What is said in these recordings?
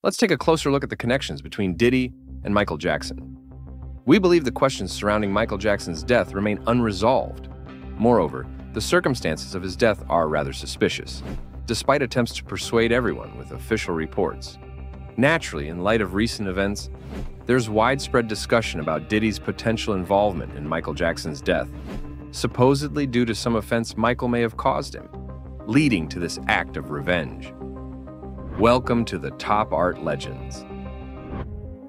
Let's take a closer look at the connections between Diddy and Michael Jackson. We believe the questions surrounding Michael Jackson's death remain unresolved. Moreover, the circumstances of his death are rather suspicious, despite attempts to persuade everyone with official reports. Naturally, in light of recent events, there's widespread discussion about Diddy's potential involvement in Michael Jackson's death, supposedly due to some offense Michael may have caused him, leading to this act of revenge. Welcome to the Top Art Legends.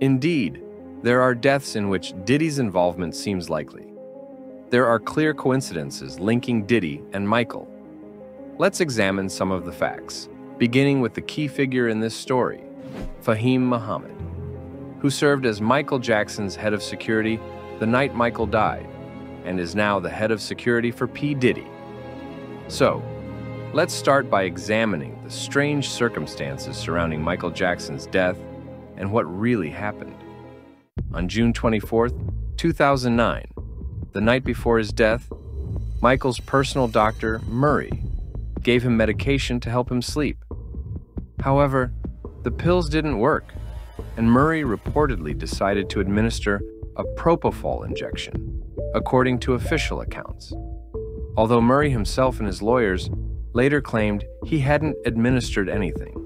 Indeed, there are deaths in which Diddy's involvement seems likely. There are clear coincidences linking Diddy and Michael. Let's examine some of the facts, beginning with the key figure in this story, Faheem Muhammad, who served as Michael Jackson's head of security the night Michael died, and is now the head of security for P. Diddy. So, let's start by examining the strange circumstances surrounding Michael Jackson's death and what really happened. On June 24, 2009, the night before his death, Michael's personal doctor, Murray, gave him medication to help him sleep. However, the pills didn't work, and Murray reportedly decided to administer a propofol injection, according to official accounts. Although Murray himself and his lawyers later claimed he hadn't administered anything.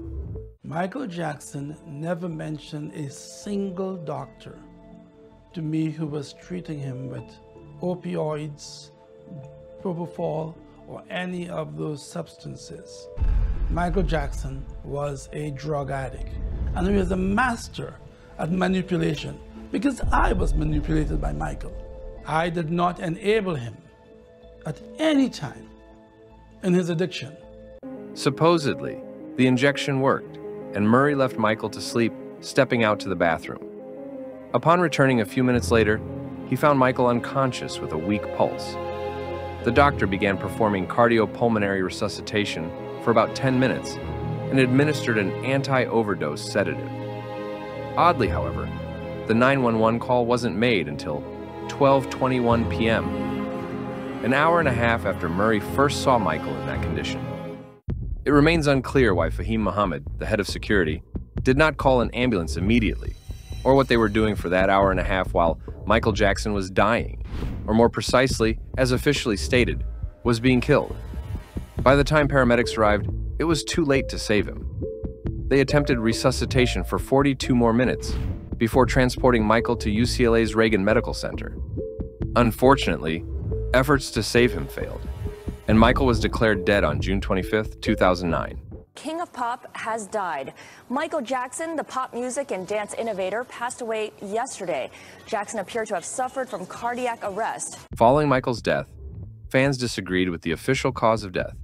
Michael Jackson never mentioned a single doctor to me who was treating him with opioids, propofol, or any of those substances. Michael Jackson was a drug addict, and he was a master at manipulation because I was manipulated by Michael. I did not enable him at any time in his addiction. Supposedly, the injection worked, and Murray left Michael to sleep, stepping out to the bathroom. Upon returning a few minutes later, he found Michael unconscious with a weak pulse. The doctor began performing cardiopulmonary resuscitation for about 10 minutes and administered an anti-overdose sedative. Oddly, however, the 911 call wasn't made until 12:21 p.m., an hour and a half after Murray first saw Michael in that condition. It remains unclear why Faheem Muhammad, the head of security, did not call an ambulance immediately, or what they were doing for that hour and a half while Michael Jackson was dying, or more precisely, as officially stated, was being killed. By the time paramedics arrived, it was too late to save him. They attempted resuscitation for 42 more minutes before transporting Michael to UCLA's Reagan Medical Center. Unfortunately, efforts to save him failed, and Michael was declared dead on June 25, 2009. King of Pop has died. Michael Jackson, the pop music and dance innovator, passed away yesterday. Jackson appeared to have suffered from cardiac arrest. Following Michael's death, fans disagreed with the official cause of death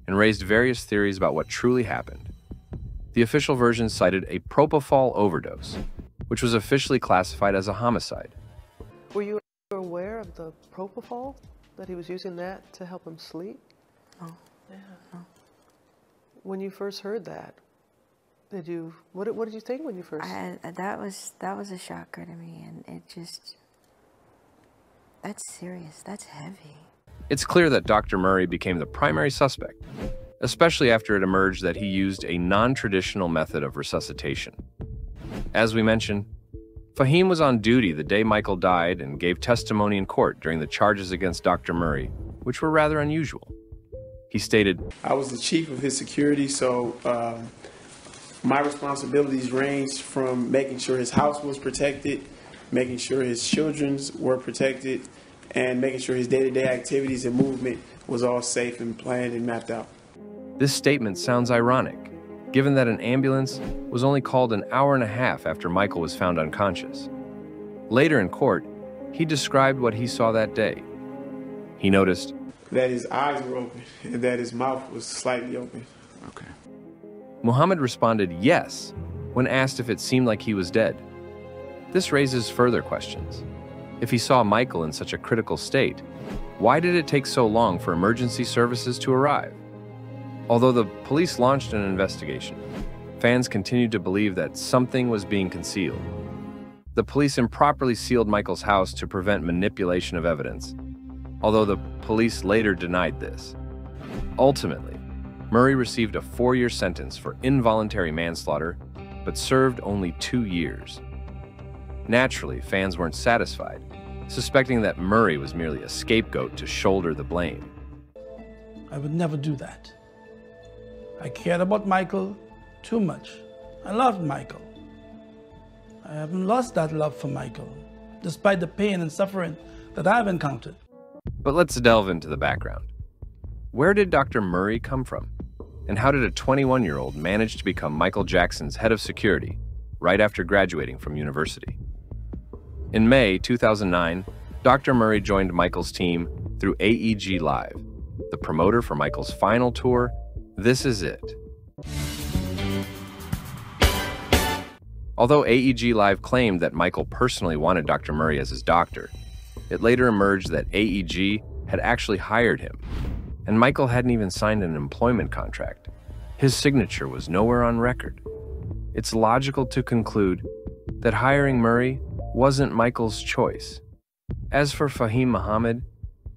and raised various theories about what truly happened. The official version cited a propofol overdose, which was officially classified as a homicide. Were you aware of the propofol, that he was using that to help him sleep? Oh. Yeah. Oh. When you first heard that, what did you think when you first? That was a shocker to me, and it just, that's serious, that's heavy. It's clear that Dr. Murray became the primary suspect, especially after it emerged that he used a non-traditional method of resuscitation. As we mentioned, Faheem was on duty the day Michael died and gave testimony in court during the charges against Dr. Murray, which were rather unusual. He stated, "I was the chief of his security, so my responsibilities ranged from making sure his house was protected, making sure his children were protected, and making sure his day-to-day activities and movement was all safe and planned and mapped out." This statement sounds ironic, given that an ambulance was only called an hour and a half after Michael was found unconscious. Later in court, he described what he saw that day. He noticed that his eyes were open and that his mouth was slightly open. Okay. Muhammad responded yes when asked if it seemed like he was dead. This raises further questions. If he saw Michael in such a critical state, why did it take so long for emergency services to arrive? Although the police launched an investigation, fans continued to believe that something was being concealed. The police improperly sealed Michael's house to prevent manipulation of evidence, although the police later denied this. Ultimately, Murray received a 4-year sentence for involuntary manslaughter but served only 2 years. Naturally, fans weren't satisfied, suspecting that Murray was merely a scapegoat to shoulder the blame. I would never do that. I cared about Michael too much. I loved Michael. I haven't lost that love for Michael, despite the pain and suffering that I've encountered. But let's delve into the background. Where did Dr. Murray come from? And how did a 21-year-old manage to become Michael Jackson's head of security right after graduating from university? In May 2009, Dr. Murray joined Michael's team through AEG Live, the promoter for Michael's final tour, This Is It. Although AEG Live claimed that Michael personally wanted Dr. Murray as his doctor, it later emerged that AEG had actually hired him, and Michael hadn't even signed an employment contract. His signature was nowhere on record. It's logical to conclude that hiring Murray wasn't Michael's choice. As for Faheem Muhammad,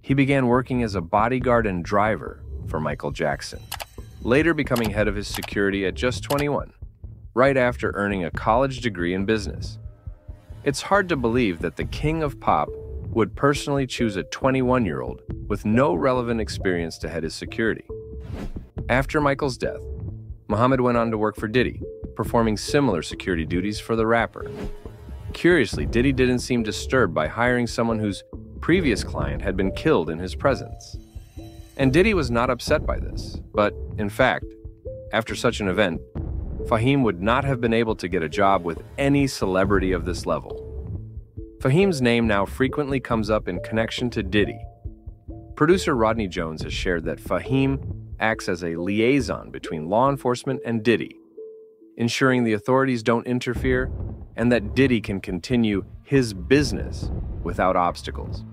he began working as a bodyguard and driver for Michael Jackson, later becoming head of his security at just 21, right after earning a college degree in business. It's hard to believe that the king of pop would personally choose a 21-year-old with no relevant experience to head his security. After Michael's death, Muhammad went on to work for Diddy, performing similar security duties for the rapper. Curiously, Diddy didn't seem disturbed by hiring someone whose previous client had been killed in his presence. And Diddy was not upset by this, but in fact, after such an event, Faheem would not have been able to get a job with any celebrity of this level. Faheem's name now frequently comes up in connection to Diddy. Producer Rodney Jones has shared that Faheem acts as a liaison between law enforcement and Diddy, ensuring the authorities don't interfere and that Diddy can continue his business without obstacles.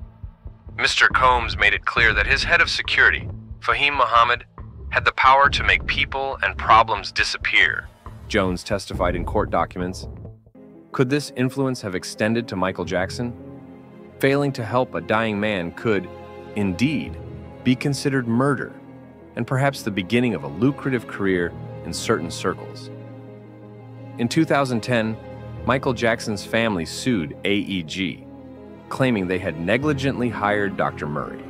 Mr. Combs made it clear that his head of security, Faheem Muhammad, had the power to make people and problems disappear, Jones testified in court documents. Could this influence have extended to Michael Jackson? Failing to help a dying man could, indeed, be considered murder, and perhaps the beginning of a lucrative career in certain circles. In 2010, Michael Jackson's family sued AEG, claiming they had negligently hired Dr. Murray.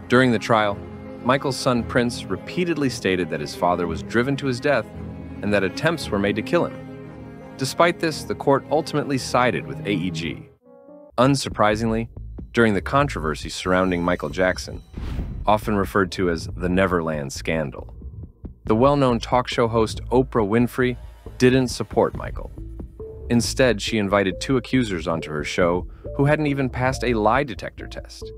During the trial, Michael's son Prince repeatedly stated that his father was driven to his death and that attempts were made to kill him. Despite this, the court ultimately sided with AEG. Unsurprisingly, during the controversy surrounding Michael Jackson, often referred to as the Neverland scandal, the well-known talk show host Oprah Winfrey didn't support Michael. Instead, she invited 2 accusers onto her show who hadn't even passed a lie detector test.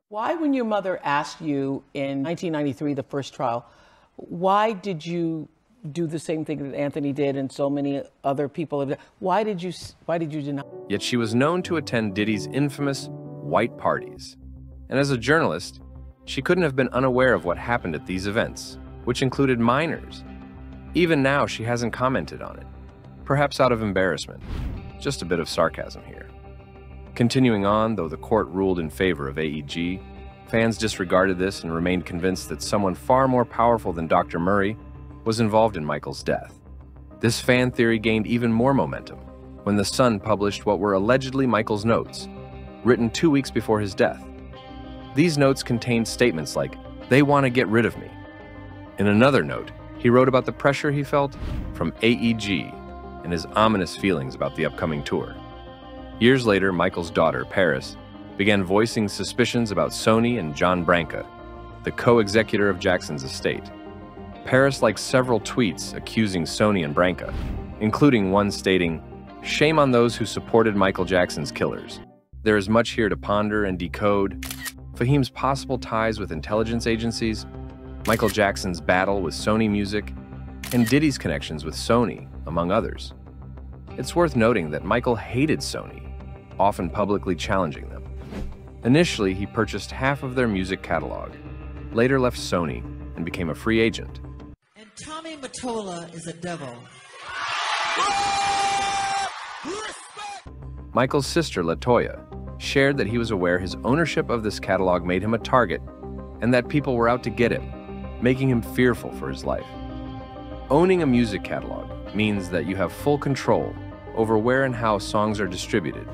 Why, when your mother asked you in 1993, the first trial, why did you do the same thing that Anthony did and so many other people have done? Why did you deny? Yet she was known to attend Diddy's infamous white parties. And as a journalist, she couldn't have been unaware of what happened at these events, which included minors. Even now, she hasn't commented on it, perhaps out of embarrassment. Just a bit of sarcasm here. Continuing on, though the court ruled in favor of AEG, fans disregarded this and remained convinced that someone far more powerful than Dr. Murray was involved in Michael's death. This fan theory gained even more momentum when The Sun published what were allegedly Michael's notes, written 2 weeks before his death. These notes contained statements like, "They want to get rid of me." In another note, he wrote about the pressure he felt from AEG and his ominous feelings about the upcoming tour. Years later, Michael's daughter, Paris, began voicing suspicions about Sony and John Branca, the co-executor of Jackson's estate. Paris liked several tweets accusing Sony and Branca, including one stating, "Shame on those who supported Michael Jackson's killers." There is much here to ponder and decode: Faheem's possible ties with intelligence agencies, Michael Jackson's battle with Sony Music, and Diddy's connections with Sony, among others. It's worth noting that Michael hated Sony, often publicly challenging them. Initially, he purchased half of their music catalog, later left Sony and became a free agent. And Tommy Mottola is a devil. Michael's sister, LaToya, shared that he was aware his ownership of this catalog made him a target and that people were out to get him, making him fearful for his life. Owning a music catalog means that you have full control over where and how songs are distributed,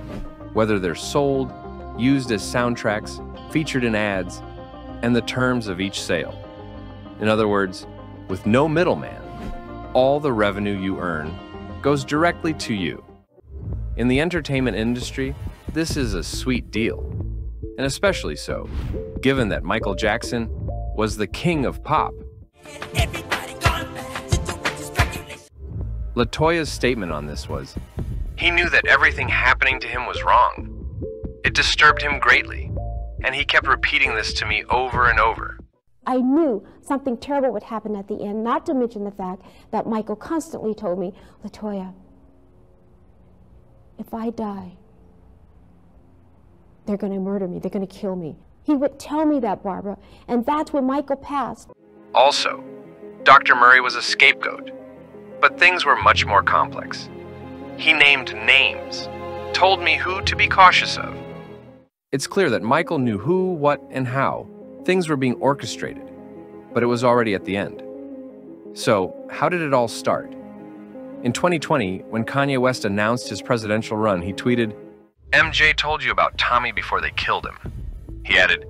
whether they're sold, used as soundtracks, featured in ads, and the terms of each sale. In other words, with no middleman, all the revenue you earn goes directly to you. In the entertainment industry, this is a sweet deal, and especially so, given that Michael Jackson was the king of pop. LaToya's statement on this was, "He knew that everything happening to him was wrong. It disturbed him greatly, and he kept repeating this to me over and over." I knew something terrible would happen at the end, not to mention the fact that Michael constantly told me, "LaToya, if I die, they're going to murder me, they're going to kill me." He would tell me that, Barbara, and that's when Michael passed. Also, Dr. Murray was a scapegoat, but things were much more complex. He named names, told me who to be cautious of. It's clear that Michael knew who, what, and how things were being orchestrated, but it was already at the end. So, how did it all start? In 2020, when Kanye West announced his presidential run, he tweeted, "MJ told you about Tommy before they killed him." He added,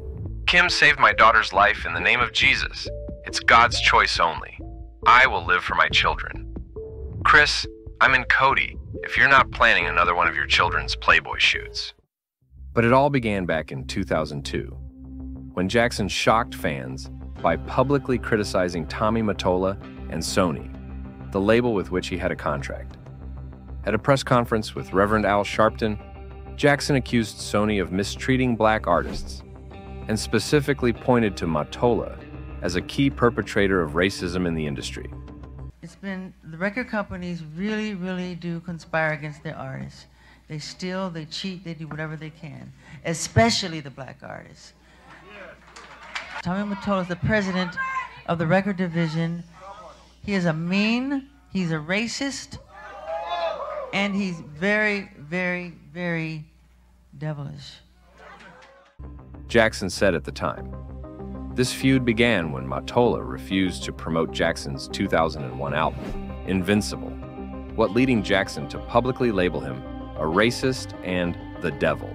"Kim saved my daughter's life in the name of Jesus. It's God's choice only. I will live for my children. Chris, I'm in Cody if you're not planning another one of your children's Playboy shoots." But it all began back in 2002, when Jackson shocked fans by publicly criticizing Tommy Mottola and Sony, the label with which he had a contract. At a press conference with Reverend Al Sharpton, Jackson accused Sony of mistreating black artists and specifically pointed to Mottola as a key perpetrator of racism in the industry. It's been, the record companies really do conspire against their artists. They steal, they cheat, they do whatever they can, especially the black artists. Tommy Mottola is the president of the record division. He is a mean, he's a racist, and he's very devilish. Jackson said at the time, this feud began when Mottola refused to promote Jackson's 2001 album, Invincible, what leading Jackson to publicly label him a racist and the devil.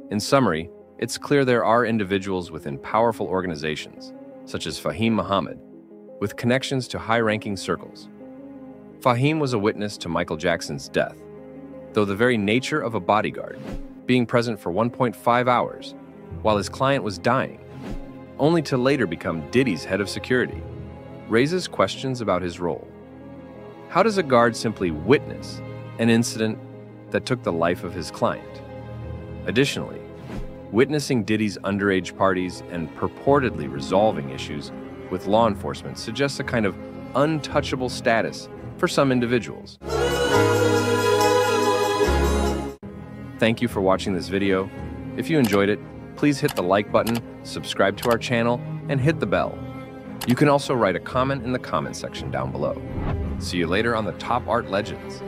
In summary, it's clear there are individuals within powerful organizations, such as Faheem Muhammad, with connections to high-ranking circles. Faheem was a witness to Michael Jackson's death, though the very nature of a bodyguard, being present for 1.5 hours while his client was dying, only to later become Diddy's head of security, raises questions about his role. How does a guard simply witness an incident that took the life of his client? Additionally, witnessing Diddy's underage parties and purportedly resolving issues with law enforcement suggests a kind of untouchable status for some individuals. Thank you for watching this video. If you enjoyed it, please hit the like button, subscribe to our channel, and hit the bell. You can also write a comment in the comment section down below. See you later on the Top Art Legends.